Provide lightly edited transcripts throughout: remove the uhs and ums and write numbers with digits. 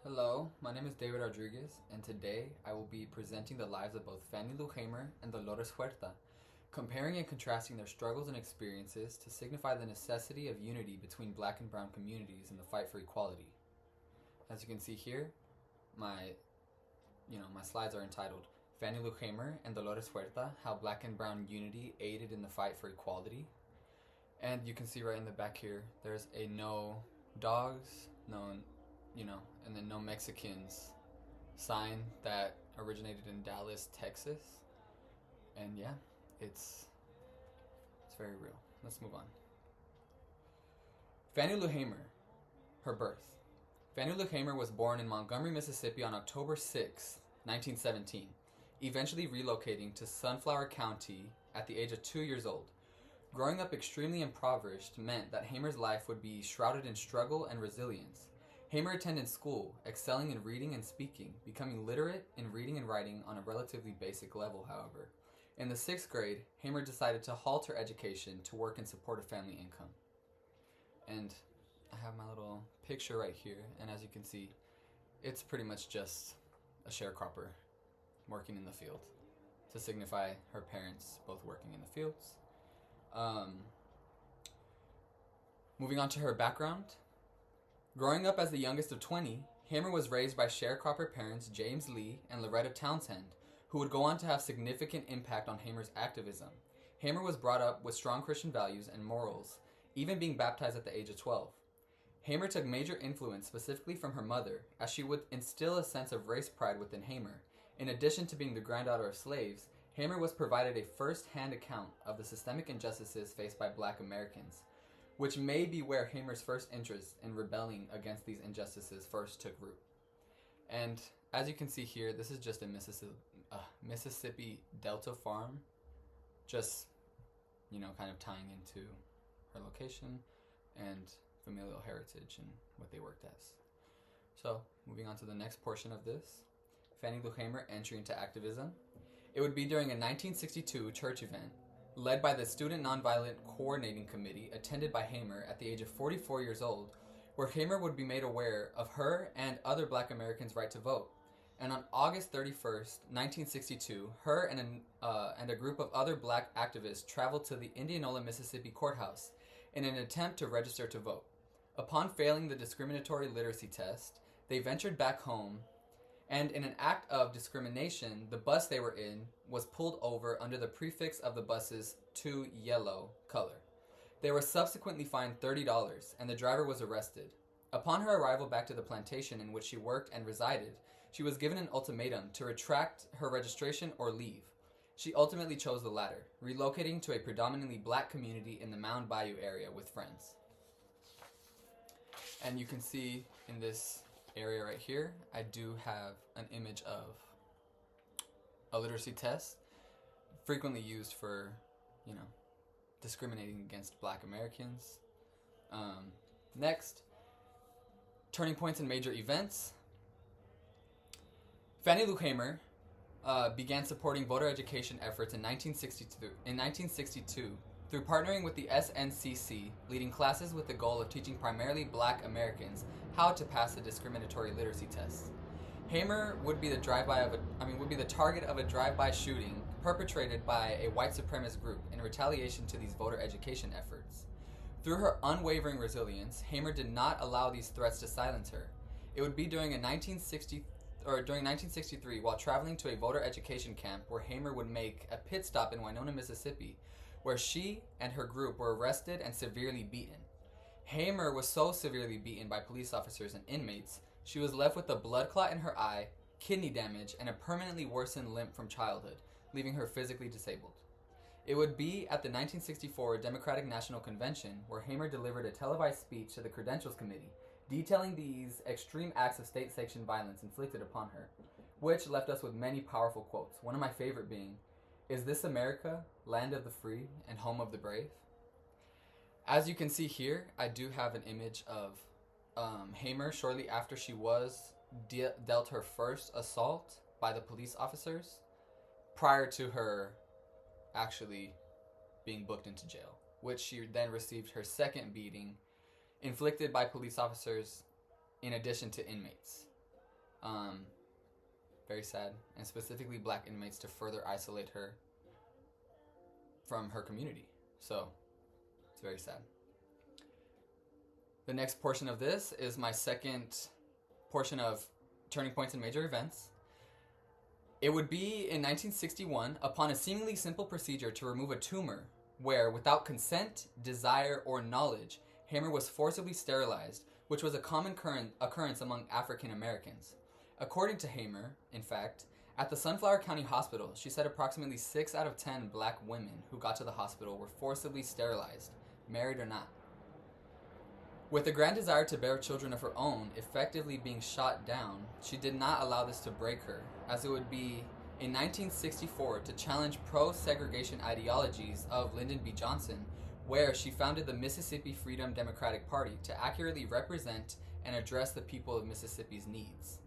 Hello, my name is David Rodriguez, and today I will be presenting the lives of both Fannie Lou Hamer and Dolores Huerta, comparing and contrasting their struggles and experiences to signify the necessity of unity between black and brown communities in the fight for equality. As you can see here, my slides are entitled Fannie Lou Hamer and Dolores Huerta: How Black and Brown Unity Aided in the Fight for Equality. And you can see right in the back here, there's a no dogs, and then no Mexicans sign that originated in Dallas, Texas. And yeah, it's very real. Let's move on. Fannie Lou Hamer, her birth. Fannie Lou Hamer was born in Montgomery, Mississippi on October 6, 1917, eventually relocating to Sunflower County at the age of 2 years old. Growing up extremely impoverished meant that Hamer's life would be shrouded in struggle and resilience. Hamer attended school, excelling in reading and speaking, becoming literate in reading and writing on a relatively basic level, however. In the 6th grade, Hamer decided to halt her education to work and support a family income. And I have my little picture right here, and as you can see, it's pretty much just a sharecropper working in the field to signify her parents both working in the fields. Moving on to her background. Growing up as the youngest of 20, Hamer was raised by sharecropper parents James Lee and Loretta Townsend, who would go on to have significant impact on Hamer's activism. Hamer was brought up with strong Christian values and morals, even being baptized at the age of 12. Hamer took major influence specifically from her mother, as she would instill a sense of race pride within Hamer. In addition to being the granddaughter of slaves, Hamer was provided a first-hand account of the systemic injustices faced by black Americans, which may be where Hamer's first interest in rebelling against these injustices first took root. And as you can see here, this is just a Mississippi Delta farm, just, kind of tying into her location and familial heritage and what they worked as. So, moving on to the next portion of this, Fannie Lou Hamer entry into activism. It would be during a 1962 church event led by the Student Nonviolent Coordinating Committee, attended by Hamer at the age of 44 years old, where Hamer would be made aware of her and other black Americans' right to vote. And on August 31st, 1962, her and a group of other black activists traveled to the Indianola, Mississippi courthouse in an attempt to register to vote. Upon failing the discriminatory literacy test, they ventured back home, and in an act of discrimination, the bus they were in was pulled over under the prefix of the bus's "to yellow" color. They were subsequently fined $30, and the driver was arrested. Upon her arrival back to the plantation in which she worked and resided, she was given an ultimatum to retract her registration or leave. She ultimately chose the latter, relocating to a predominantly black community in the Mound Bayou area with friends. And you can see in this area right here, I do have an image of a literacy test, frequently used for, discriminating against black Americans. Next, turning points and major events. Fannie Lou Hamer began supporting voter education efforts in 1962 through partnering with the SNCC, leading classes with the goal of teaching primarily black Americans how to pass the discriminatory literacy test. Hamer would be the target of a drive-by shooting perpetrated by a white supremacist group in retaliation to these voter education efforts. Through her unwavering resilience, Hamer did not allow these threats to silence her. It would be during 1963, while traveling to a voter education camp, where Hamer would make a pit stop in Winona, Mississippi, where she and her group were arrested and severely beaten. Hamer was so severely beaten by police officers and inmates, she was left with a blood clot in her eye, kidney damage, and a permanently worsened limp from childhood, leaving her physically disabled. It would be at the 1964 Democratic National Convention where Hamer delivered a televised speech to the Credentials Committee, detailing these extreme acts of state-sanctioned violence inflicted upon her, which left us with many powerful quotes, one of my favorite being, "Is this America, land of the free and home of the brave?" As you can see here, I do have an image of Hamer shortly after she was dealt her first assault by the police officers, prior to her actually being booked into jail, which she then received her second beating inflicted by police officers in addition to inmates. Very sad. And specifically black inmates to further isolate her from her community. So, it's very sad. The next portion of this is my second portion of Turning Points and Major Events. It would be in 1961, upon a seemingly simple procedure to remove a tumor, where, without consent, desire, or knowledge, Hamer was forcibly sterilized, which was a common occurrence among African Americans. According to Hamer, in fact, at the Sunflower County Hospital, she said approximately 6 out of 10 black women who got to the hospital were forcibly sterilized, married or not. With a grand desire to bear children of her own, effectively being shot down, she did not allow this to break her, as it would be in 1964 to challenge pro-segregation ideologies of Lyndon B. Johnson, where she founded the Mississippi Freedom Democratic Party to accurately represent and address the people of Mississippi's needs.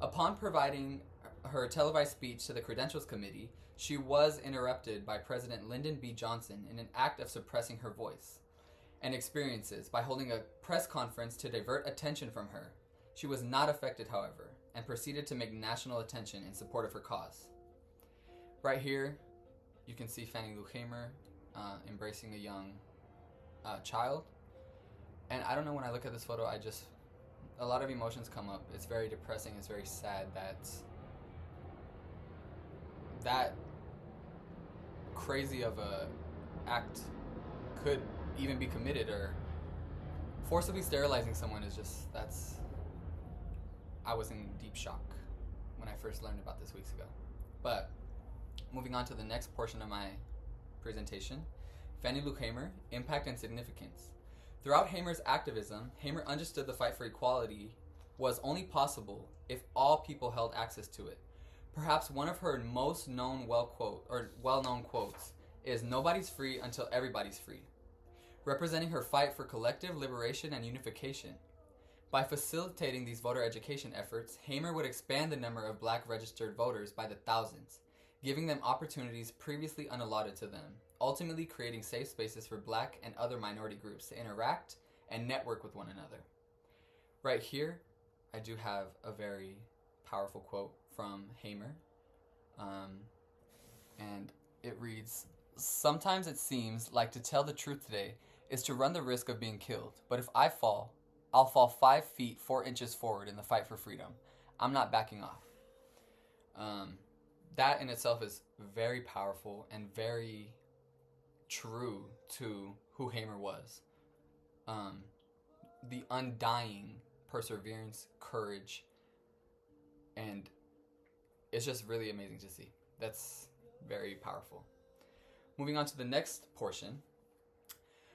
Upon providing her televised speech to the Credentials Committee, she was interrupted by President Lyndon B. Johnson in an act of suppressing her voice and experiences by holding a press conference to divert attention from her. She was not affected, however, and proceeded to make national attention in support of her cause. Right here, you can see Fannie Lou Hamer embracing a young child. And I don't know, when I look at this photo, a lot of emotions come up. It's very depressing. It's very sad that crazy of a act could even be committed, or forcibly sterilizing someone is just, I was in deep shock when I first learned about this weeks ago. But moving on to the next portion of my presentation, Fannie Lou Hamer, Impact and Significance. Throughout Hamer's activism, Hamer understood the fight for equality was only possible if all people held access to it. Perhaps one of her most known well-known quotes is, "Nobody's free until everybody's free," representing her fight for collective liberation and unification. By facilitating these voter education efforts, Hamer would expand the number of black registered voters by the thousands, giving them opportunities previously unallotted to them, ultimately creating safe spaces for black and other minority groups to interact and network with one another. Right here, I do have a very powerful quote from Hamer, and it reads, "Sometimes it seems like to tell the truth today is to run the risk of being killed, but if I fall, I'll fall 5 feet 4 inches forward in the fight for freedom. I'm not backing off." That in itself is very powerful and very true to who Hamer was. The undying perseverance, courage, and it's just really amazing to see. That's very powerful. Moving on to the next portion.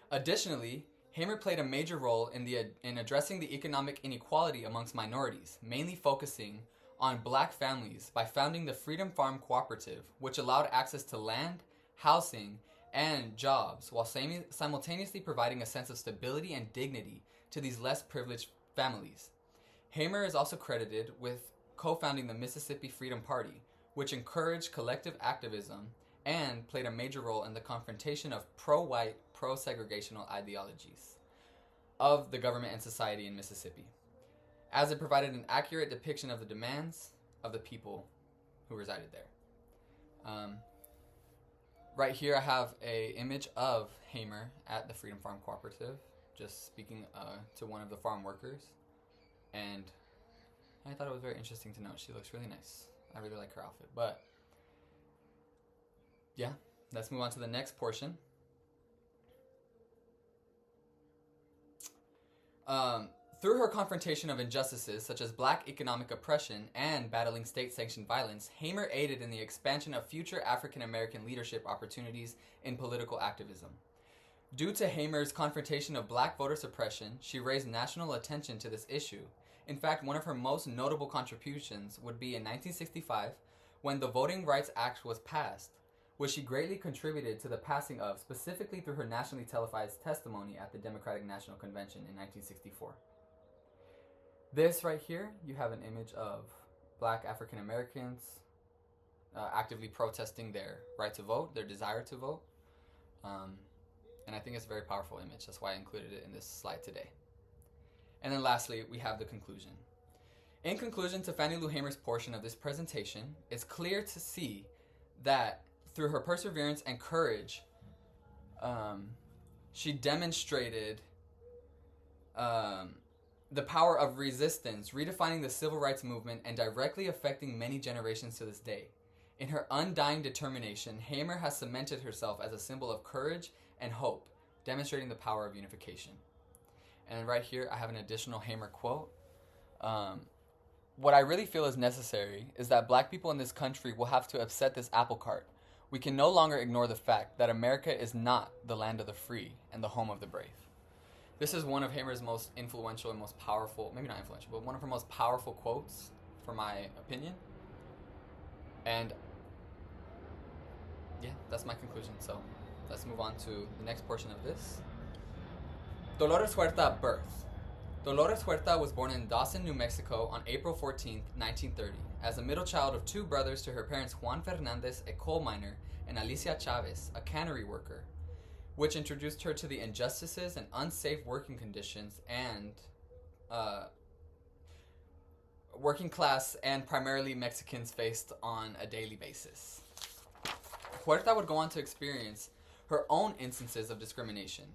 Additionally, Hamer played a major role in addressing the economic inequality amongst minorities, mainly focusing on black families by founding the Freedom Farm Cooperative, which allowed access to land, housing, and jobs, while simultaneously providing a sense of stability and dignity to these less privileged families. Hamer is also credited with co-founding the Mississippi Freedom Party, which encouraged collective activism and played a major role in the confrontation of pro-white, pro-segregational ideologies of the government and society in Mississippi, as it provided an accurate depiction of the demands of the people who resided there. Right here I have an image of Hamer at the Freedom Farm Cooperative, just speaking to one of the farm workers, and I thought it was very interesting to note. She looks really nice. I really like her outfit. But yeah, let's move on to the next portion. Through her confrontation of injustices such as black economic oppression and battling state-sanctioned violence, Hamer aided in the expansion of future African-American leadership opportunities in political activism. Due to Hamer's confrontation of black voter suppression, she raised national attention to this issue. In fact, one of her most notable contributions would be in 1965, when the Voting Rights Act was passed, which she greatly contributed to the passing of, specifically through her nationally televised testimony at the Democratic National Convention in 1964. This right here, you have an image of black African Americans actively protesting their right to vote, their desire to vote. And I think it's a very powerful image. That's why I included it in this slide today. And then lastly, we have the conclusion. In conclusion to Fannie Lou Hamer's portion of this presentation, it's clear to see that through her perseverance and courage, she demonstrated the power of resistance, redefining the civil rights movement and directly affecting many generations to this day. In her undying determination, Hamer has cemented herself as a symbol of courage and hope, demonstrating the power of unification. And right here, I have an additional Hamer quote. What I really feel is necessary is that black people in this country will have to upset this apple cart. We can no longer ignore the fact that America is not the land of the free and the home of the brave. This is one of Hamer's most influential and most powerful, maybe not influential, but one of her most powerful quotes, for my opinion. And yeah, that's my conclusion. So let's move on to the next portion of this. Dolores Huerta birth. Dolores Huerta was born in Dawson, New Mexico on April 14, 1930, as a middle child of two brothers to her parents Juan Fernandez, a coal miner, and Alicia Chavez, a cannery worker, which introduced her to the injustices and unsafe working conditions and working class and primarily Mexicans faced on a daily basis. Huerta would go on to experience her own instances of discrimination,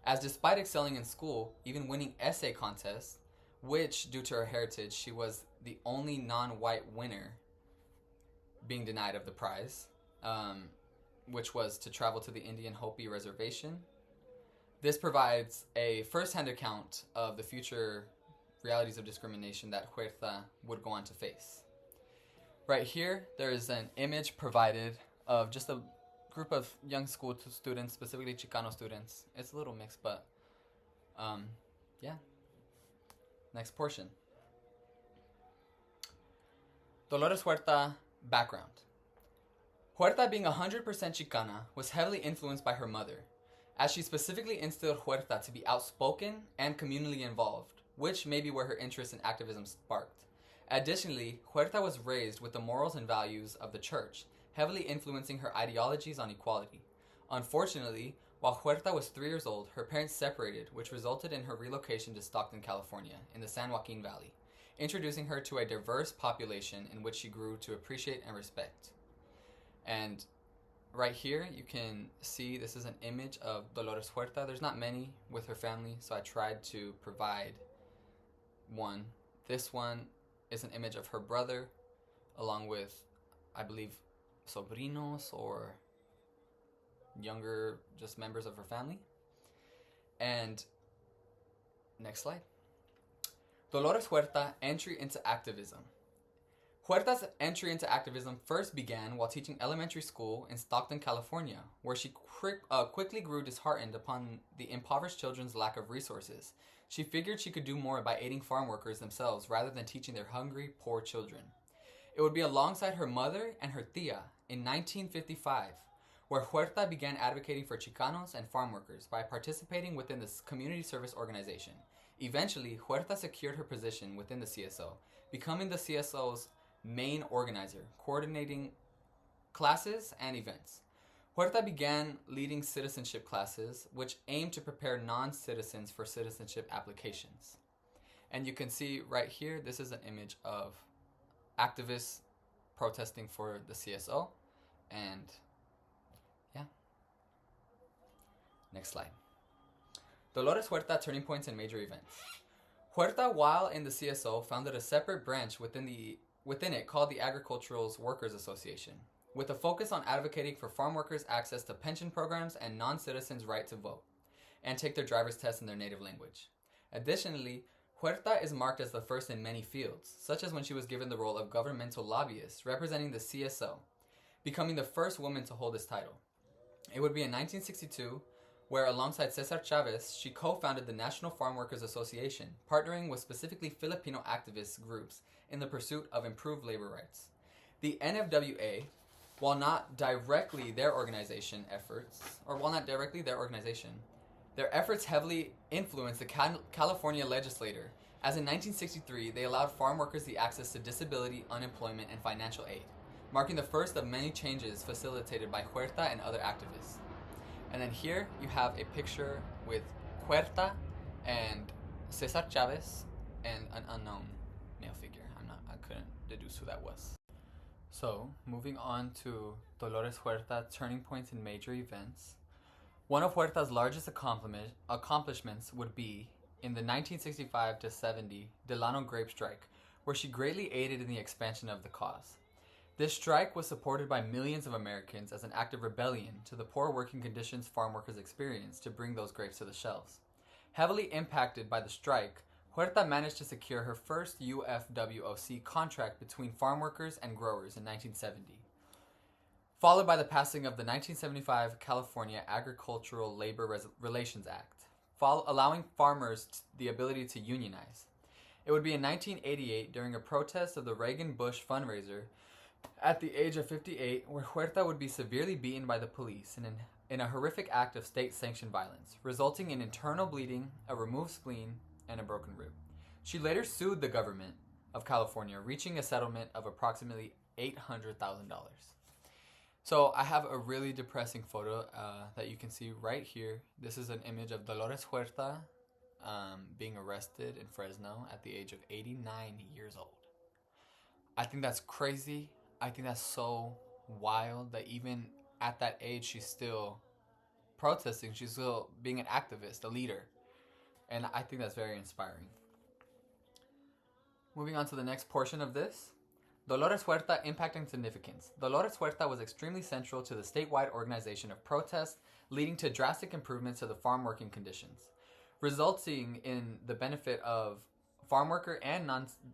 as despite excelling in school, even winning essay contests, which, due to her heritage, she was the only non-white winner being denied of the prize, which was to travel to the Indian Hopi Reservation. This provides a first-hand account of the future realities of discrimination that Huerta would go on to face. Right here, there is an image provided of just a group of young school students, specifically Chicano students. It's a little mixed, but yeah. Next portion. Dolores Huerta background. Huerta, being 100% Chicana, was heavily influenced by her mother, as she specifically instilled Huerta to be outspoken and communally involved, which may be where her interest in activism sparked. Additionally, Huerta was raised with the morals and values of the church, heavily influencing her ideologies on equality. Unfortunately, while Huerta was 3 years old, her parents separated, which resulted in her relocation to Stockton, California, in the San Joaquin Valley, introducing her to a diverse population in which she grew to appreciate and respect. And right here, you can see this is an image of Dolores Huerta. There's not many with her family, so I tried to provide one. This one is an image of her brother, along with, I believe, sobrinos or younger just members of her family. And next slide. Dolores Huerta entry into activism. Huerta's entry into activism first began while teaching elementary school in Stockton, California, where she quickly grew disheartened upon the impoverished children's lack of resources. She figured she could do more by aiding farm workers themselves rather than teaching their hungry, poor children. It would be alongside her mother and her tia in 1955, where Huerta began advocating for Chicanos and farm workers by participating within the community service organization. Eventually, Huerta secured her position within the CSO, becoming the CSO's main organizer, coordinating classes and events. Huerta began leading citizenship classes, which aimed to prepare non-citizens for citizenship applications. And you can see right here, this is an image of activists protesting for the CSO. And yeah. Next slide. Dolores Huerta turning points and major events. Huerta, while in the CSO, founded a separate branch within it called the Agricultural Workers Association, with a focus on advocating for farm workers' access to pension programs and non-citizens' right to vote, and take their driver's test in their native language. Additionally, Huerta is marked as the first in many fields, such as when she was given the role of governmental lobbyist representing the CSO, becoming the first woman to hold this title. It would be in 1962 where, alongside Cesar Chavez, she co-founded the National Farm Workers Association, partnering with specifically Filipino activist groups in the pursuit of improved labor rights. The NFWA, while not directly their organization, their efforts heavily influenced the California legislature, as in 1963 they allowed farm workers the access to disability, unemployment, and financial aid, marking the first of many changes facilitated by Huerta and other activists. And then here you have a picture with Huerta and Cesar Chavez and an unknown male figure. couldn't deduce who that was. So, moving on to Dolores Huerta turning points in major events. One of Huerta's largest accomplishments would be in the 1965 to 70 Delano grape strike, where she greatly aided in the expansion of the cause. This strike was supported by millions of Americans as an act of rebellion to the poor working conditions farm workers experienced to bring those grapes to the shelves. Heavily impacted by the strike, Huerta managed to secure her first UFWOC contract between farm workers and growers in 1970, followed by the passing of the 1975 California Agricultural Labor Relations Act, allowing farmers the ability to unionize. It would be in 1988, during a protest of the Reagan-Bush fundraiser, at the age of 58, where Huerta would be severely beaten by the police in a horrific act of state-sanctioned violence, resulting in internal bleeding, a removed spleen, and a broken rib. She later sued the government of California, reaching a settlement of approximately $800,000. So I have a really depressing photo that you can see right here. This is an image of Dolores Huerta being arrested in Fresno at the age of 89 years old. I think that's crazy. I think that's so wild that even at that age, she's still protesting. She's still being an activist, a leader. And I think that's very inspiring. Moving on to the next portion of this. Dolores Huerta, impact and significance. Dolores Huerta was extremely central to the statewide organization of protests, leading to drastic improvements to the farm working conditions, resulting in the benefit of farm worker and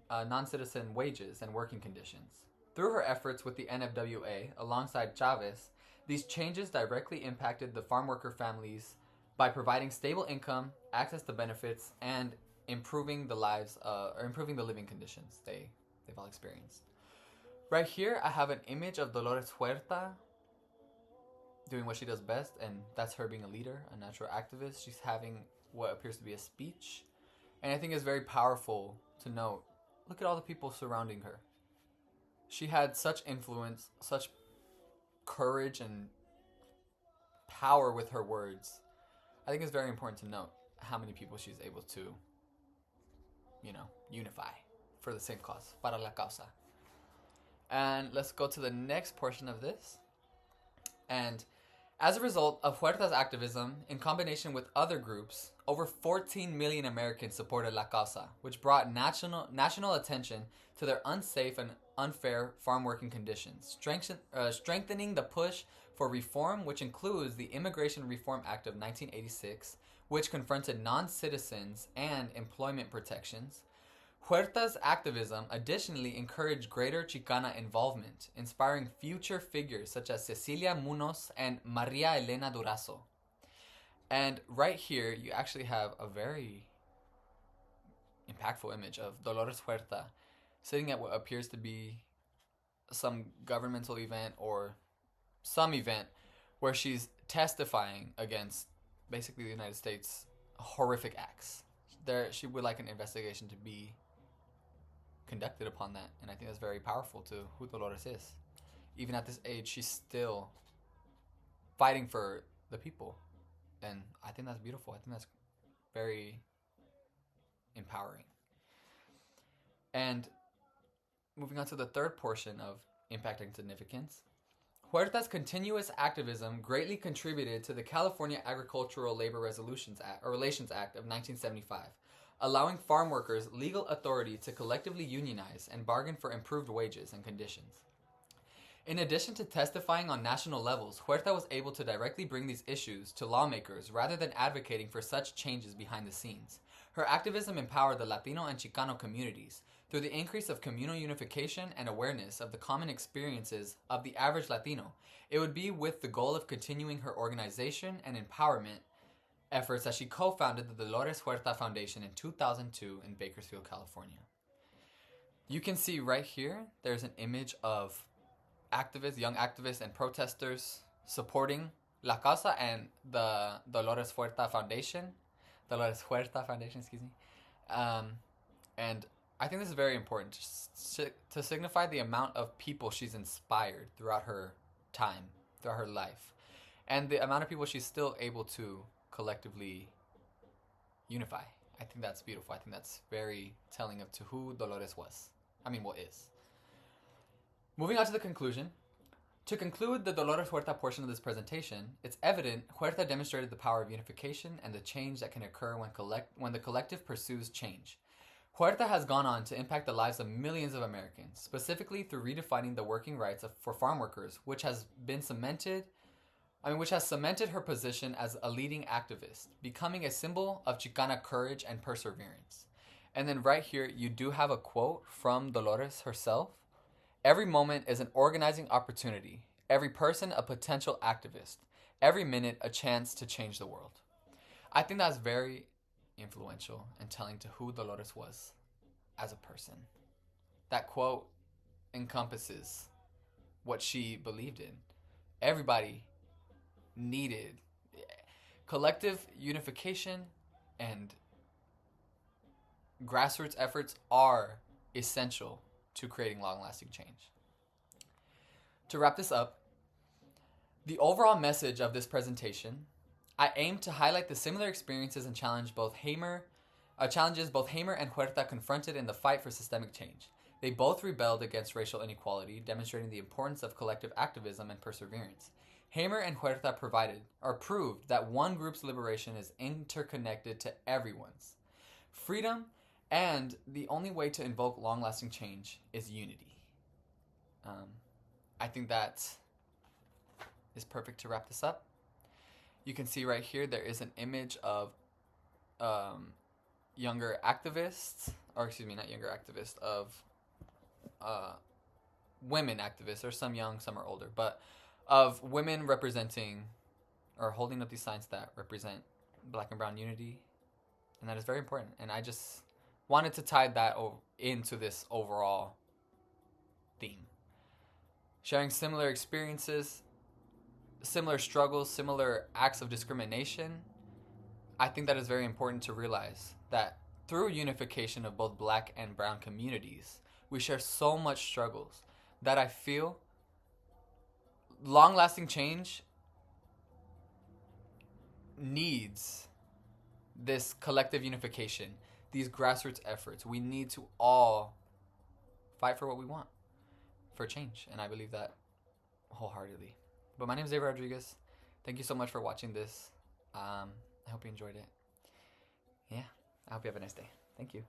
non-citizen wages and working conditions. Through her efforts with the NFWA, alongside Chavez, these changes directly impacted the farm worker families by providing stable income, access to benefits, and improving the living conditions they've all experienced. Right here, I have an image of Dolores Huerta doing what she does best, and that's her being a leader, a natural activist. She's having what appears to be a speech, and I think it's very powerful to note, look at all the people surrounding her. She had such influence, such courage and power with her words. I think it's very important to note how many people she's able to, unify for the same cause, para la causa. And let's go to the next portion of this. And as a result of Huerta's activism, in combination with other groups, over 14 million Americans supported La Causa, which brought national attention to their unsafe and unfair farm working conditions, strengthening the push for reform, which includes the Immigration Reform Act of 1986, which confronted non-citizens and employment protections. Huerta's activism additionally encouraged greater Chicana involvement, inspiring future figures such as Cecilia Munoz and Maria Elena Durazo. And right here, you actually have a very impactful image of Dolores Huerta sitting at what appears to be some governmental event or some event where she's testifying against basically the United States' horrific acts. She would like an investigation to be conducted upon that, and I think that's very powerful to who Dolores is. Even at this age, she's still fighting for the people, and I think that's beautiful. I think that's very empowering. And moving on to the third portion of impact and significance, Huerta's continuous activism greatly contributed to the California Agricultural Labor Relations Act of 1975, allowing farm workers legal authority to collectively unionize and bargain for improved wages and conditions. In addition to testifying on national levels, Huerta was able to directly bring these issues to lawmakers rather than advocating for such changes behind the scenes. Her activism empowered the Latino and Chicano communities through the increase of communal unification and awareness of the common experiences of the average Latino. It would be with the goal of continuing her organization and empowerment efforts that she co-founded the Dolores Huerta Foundation in 2002 in Bakersfield, California. You can see right here, there's an image of young activists and protesters supporting La Causa and the Dolores Huerta Foundation. And I think this is very important to signify the amount of people she's inspired throughout her time, throughout her life, and the amount of people she's still able to collectively unify. I think that's beautiful. I think that's very telling of to who Dolores was. Is. Moving on to the conclusion. To conclude the Dolores Huerta portion of this presentation, it's evident Huerta demonstrated the power of unification and the change that can occur when the collective pursues change. Huerta has gone on to impact the lives of millions of Americans, specifically through redefining the working rights for farm workers, which has cemented her position as a leading activist, becoming a symbol of Chicana courage and perseverance. And then right here, you do have a quote from Dolores herself. Every moment is an organizing opportunity. Every person a potential activist. Every minute a chance to change the world. I think that's very influential and telling to who Dolores was as a person. That quote encompasses what she believed in. Everybody needed collective unification, and grassroots efforts are essential to creating long-lasting change. To wrap this up, the overall message of this presentation, I aim to highlight the similar experiences and challenges both Hamer and Huerta confronted in the fight for systemic change. They both rebelled against racial inequality, demonstrating the importance of collective activism and perseverance. Hamer and Huerta proved that one group's liberation is interconnected to everyone's. Freedom and the only way to invoke long-lasting change is unity. I think that is perfect to wrap this up. You can see right here there is an image of younger activists, women activists. There's some young, some are older, but of women representing or holding up these signs that represent Black and brown unity. And that is very important. And I just wanted to tie that into this overall theme. Sharing similar experiences, similar struggles, similar acts of discrimination, I think that is very important to realize that through unification of both Black and brown communities, we share so much struggles that I feel long-lasting change needs this collective unification, these grassroots efforts. We need to all fight for what we want, for change, and I believe that wholeheartedly. But my name is David Rodriguez. Thank you so much for watching this. I hope you enjoyed it. Yeah, I hope you have a nice day. Thank you.